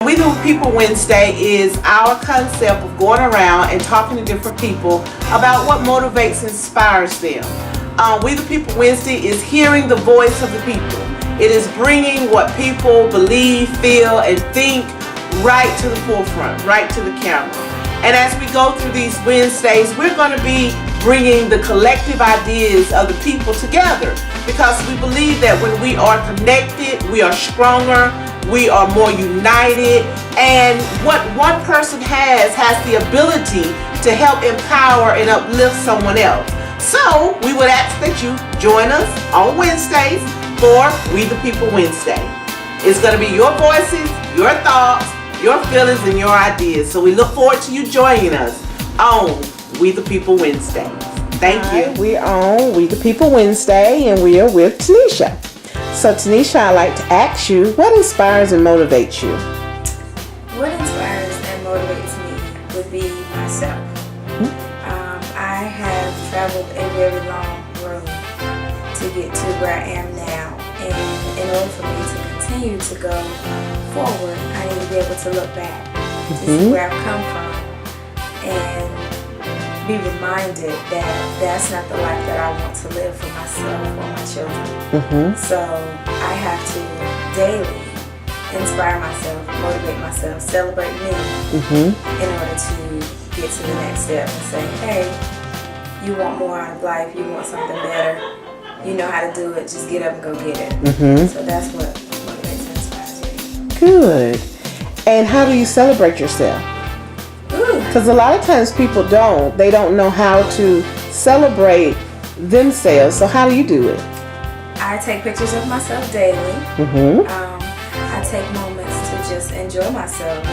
We Do People Wednesday is our concept of going around and talking to different people about what motivates and inspires them. We the People Wednesday is hearing the voice of the people. It is bringing what people believe, feel, and think right to the forefront, right to the camera. And as we go through these Wednesdays, we're going to be bringing the collective ideas of the people together, because we believe that when we are connected, we are stronger, we are more united, and what one person has the ability to help empower and uplift someone else. So we would ask that you join us on Wednesdays for We the People Wednesday. It's going to be your voices, your thoughts, your feelings, and your ideas. So we look forward to you joining us on We the People Wednesdays. Thank you. We're on We the People Wednesday, and we are with Tanisha. So Tanisha, I'd like to ask you, what inspires and motivates you? What inspires and motivates me would be myself. I have traveled a very long road to get to where I am now, and in order for me to continue to go forward, I need to be able to look back to see where I've come from and be reminded that that's not the life that I want to live for myself or my children. So I have to daily inspire myself, motivate myself, celebrate me in order to get to the next step and say, hey, you want more out of life, you want something better, you know how to do it, just get up and go get it. So that's what motivates and inspires me. Good. And how do you celebrate yourself? Because a lot of times people they don't know how to celebrate themselves. So how do you do it? I take pictures of myself daily. I take moments to just enjoy myself.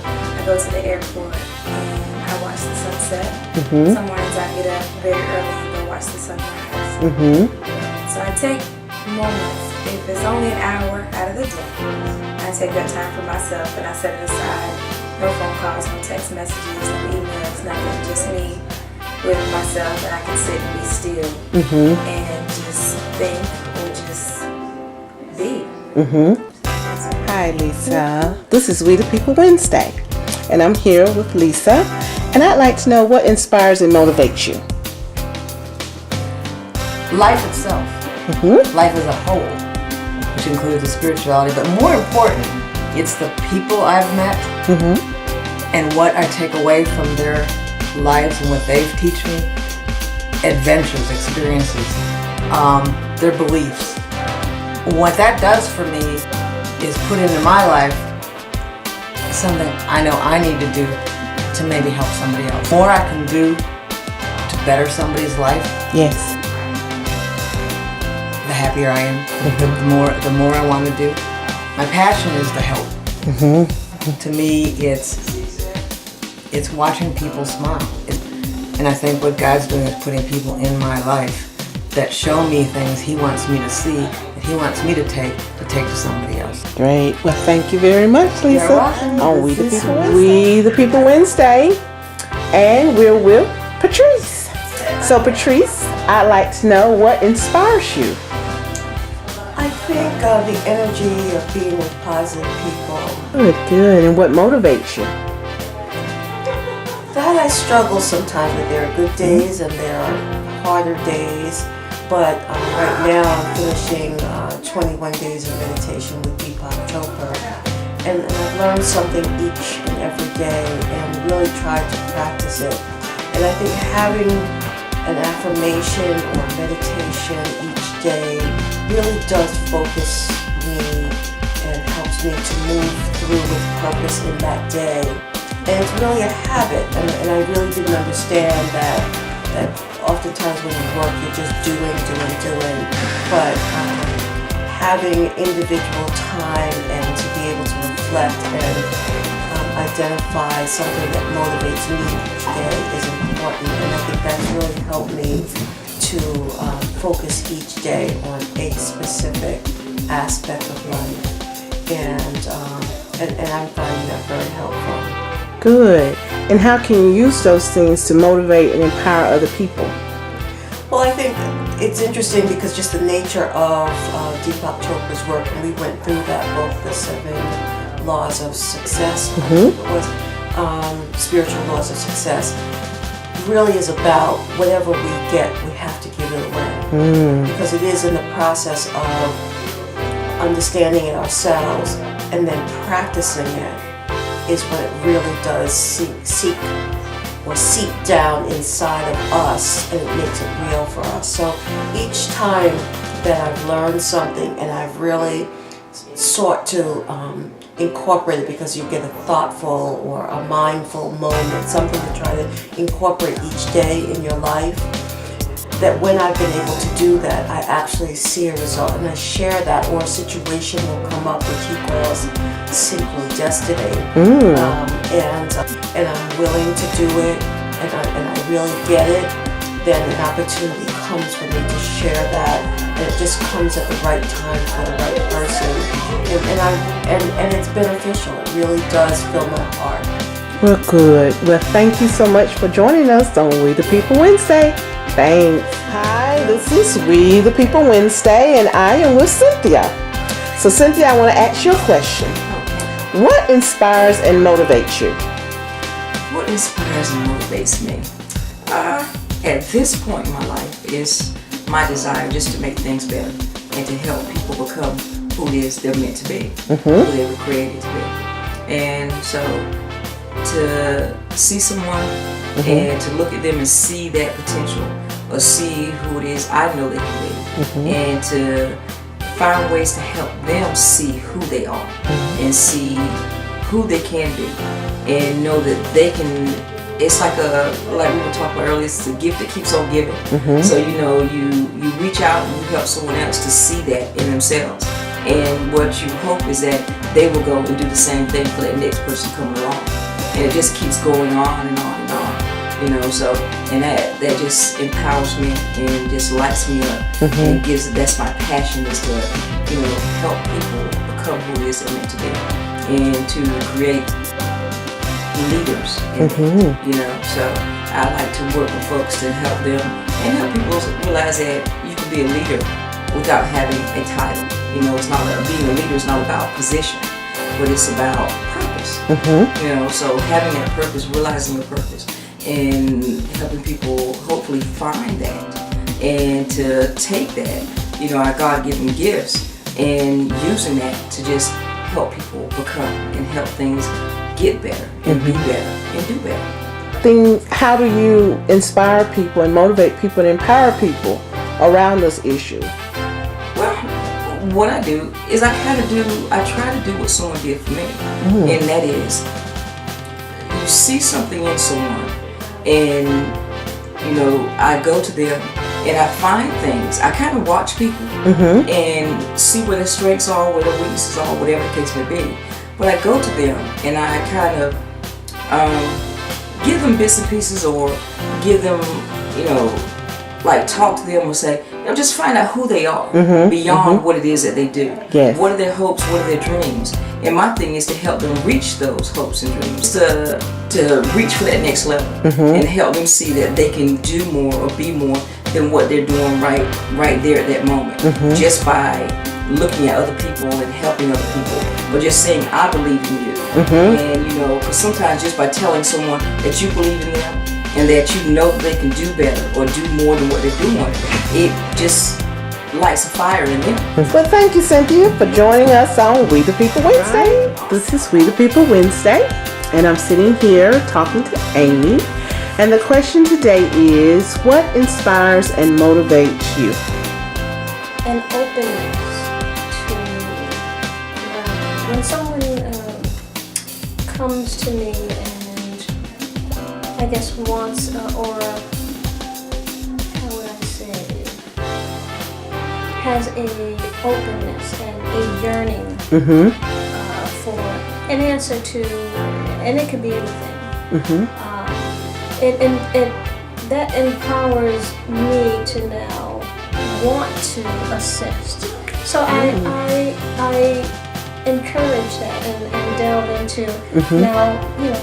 I go to the airport and I watch the sunset. Some mornings I get up very early and go watch the sunrise. So I take moments, if it's only an hour out of the day, I take that time for myself and I set it aside. No phone calls, no text messages, no emails, nothing. Just me with myself, and I can sit and be still and just think or just be. Hi, Lisa. This is We the People Wednesday, and I'm here with Lisa, and I'd like to know what inspires and motivates you. Life itself, life as a whole, which includes the spirituality, but more important, it's the people I've met and what I take away from their lives and what they've taught me, adventures, experiences, their beliefs. What that does for me is put into my life something I know I need to do to maybe help somebody else. The more I can do to better somebody's life, Yes. the happier I am, the more I want to do. My passion is to help. To me, it's watching people smile. And I think what God's doing is putting people in my life that show me things He wants me to see, that He wants me to take to somebody else. Great. Well, thank you very much, Lisa. You're welcome. On We the This is People Wednesday. We the People Wednesday, and we're with Patrice. So, Patrice, I'd like to know what inspires you. I think the energy of being with positive people. Good. And what motivates you? That I struggle sometimes with. There are good days and there are harder days. But right now I'm finishing 21 days of meditation with Deepak Chopra. And I've learned something each and every day and really tried to practice it. And I think having an affirmation or meditation each day really does focus me and helps me to move through with purpose in that day. And it's really a habit, and I really didn't understand that oftentimes when you work you're just doing. But having individual time and to be able to reflect and identify something that motivates me each day is important. And I think that's really helped me to focus each day on a specific aspect of life, and I'm finding that very helpful. Good. And how can you use those things to motivate and empower other people? Well, I think it's interesting because just the nature of Deepak Chopra's work, and we went through that book, The 7 laws of success. I think it was spiritual laws of success. Really is about whatever we get, we have to give it away. Because it is in the process of understanding it ourselves and then practicing it is what it really does seep down inside of us, and it makes it real for us. So each time that I've learned something and I've really sought to incorporate it, because you get a thoughtful or a mindful moment, something to try to incorporate each day in your life, that when I've been able to do that, I actually see a result, and I share that, or a situation will come up which he calls synchrodestiny, and I'm willing to do it, and I really get it, then an opportunity comes for me to share that, and it just comes at the right time for the right person, and it's beneficial. It really does fill my heart. Well, good. Well, thank you so much for joining us on We the People Wednesday. Thanks. Hi, this is We the People Wednesday, and I am with Cynthia. So, Cynthia, I want to ask you a question. What inspires and motivates you? What inspires and motivates me? At this point in my life is my desire just to make things better and to help people become who it is they're meant to be, who they were created to be. And so to see someone and to look at them and see that potential, or see who it is I know they can be, and to find ways to help them see who they are and see who they can be, and know that they can. It's like we were talking about earlier, it's a gift that keeps on giving. So you reach out and you help someone else to see that in themselves, and what you hope is that they will go and do the same thing for that next person coming along, and it just keeps going on and on and on. So, and that just empowers me and just lights me up, and that's my passion, is to help people become who it is they're meant to be, and to create leaders. So I like to work with folks to help them and help people realize that you can be a leader without having a title. It's not being a leader is not about position, but it's about purpose. So having that purpose, realizing your purpose, and helping people hopefully find that, and to take that, our God-given gifts, and using that to just help people become and help things get better and be better and do better. How do you inspire people and motivate people and empower people around this issue? Well, what I do is I try to do what someone did for me, and that is, you see something in someone, and I go to them and I find things. I kind of watch people and see where their strengths are, where their weaknesses are, whatever the case may be. But I go to them and I kind of give them bits and pieces, or give them, talk to them, or say, just find out who they are beyond what it is that they do. Yes. What are their hopes? What are their dreams? And my thing is to help them reach those hopes and dreams, to reach for that next level, and help them see that they can do more or be more than what they're doing right there at that moment, just by looking at other people and helping other people, or just saying, I believe in you. And because sometimes just by telling someone that you believe in them and that you know that they can do better or do more than what they're doing, it just lights a fire in them. Well, thank you, Cynthia, for joining us on We the People Wednesday. This is We the People Wednesday, and I'm sitting here talking to Amy. And the question today is, what inspires and motivates you? An openness to when someone comes to me and I guess wants or how would I say, has a openness and a yearning for an answer to, and it could be anything. That empowers me to now want to assist. So I encourage that and delve into now,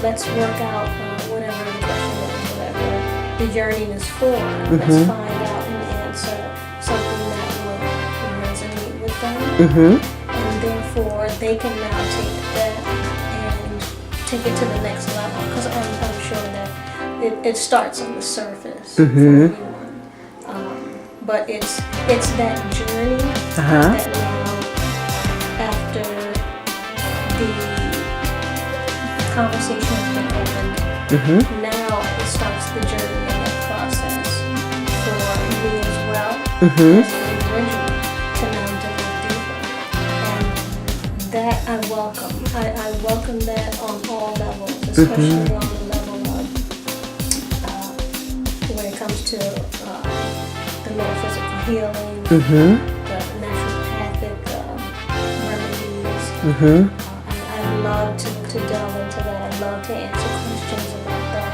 let's work out whatever the question is, whatever the yearning is for. Let's find out and answer something that will resonate with them. And therefore they can now take take it to the next level, because I'm sure that it starts on the surface for everyone. But it's that journey that now, after the conversation has been opened, now it starts the journey and that process for me as well as an individual to now dive deeper. And that I welcome. I welcome that on all levels, especially on the level of when it comes to the metaphysical healing, the naturopathic remedies. I love to delve into that. I love to answer questions about that.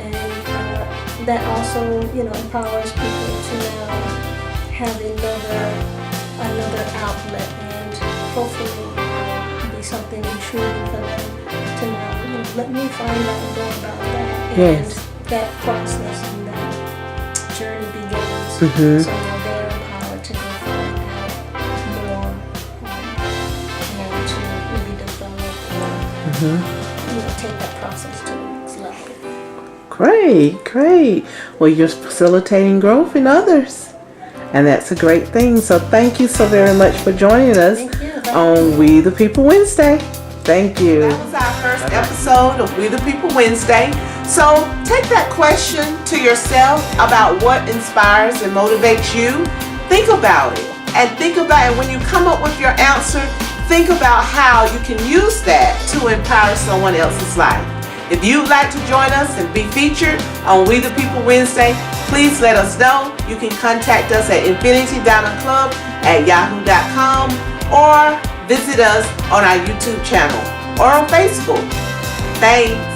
And that also, empowers people to now have another outlet, and hopefully be something intriguing for them to now, let me find out more about that. Yes. And that process and that journey begins. So now they're empowered to go find out more and to maybe develop or take that process to the next level. Great. Well, you're facilitating growth in others, and that's a great thing. So thank you so very much for joining us on We the People Wednesday. Thank you. That was our first episode of We the People Wednesday. So take that question to yourself about what inspires and motivates you. Think about it. And when you come up with your answer, think about how you can use that to empower someone else's life. If you'd like to join us and be featured on We the People Wednesday, please let us know. You can contact us at infinitydiamondclub@yahoo.com or visit us on our YouTube channel or on Facebook. Thanks.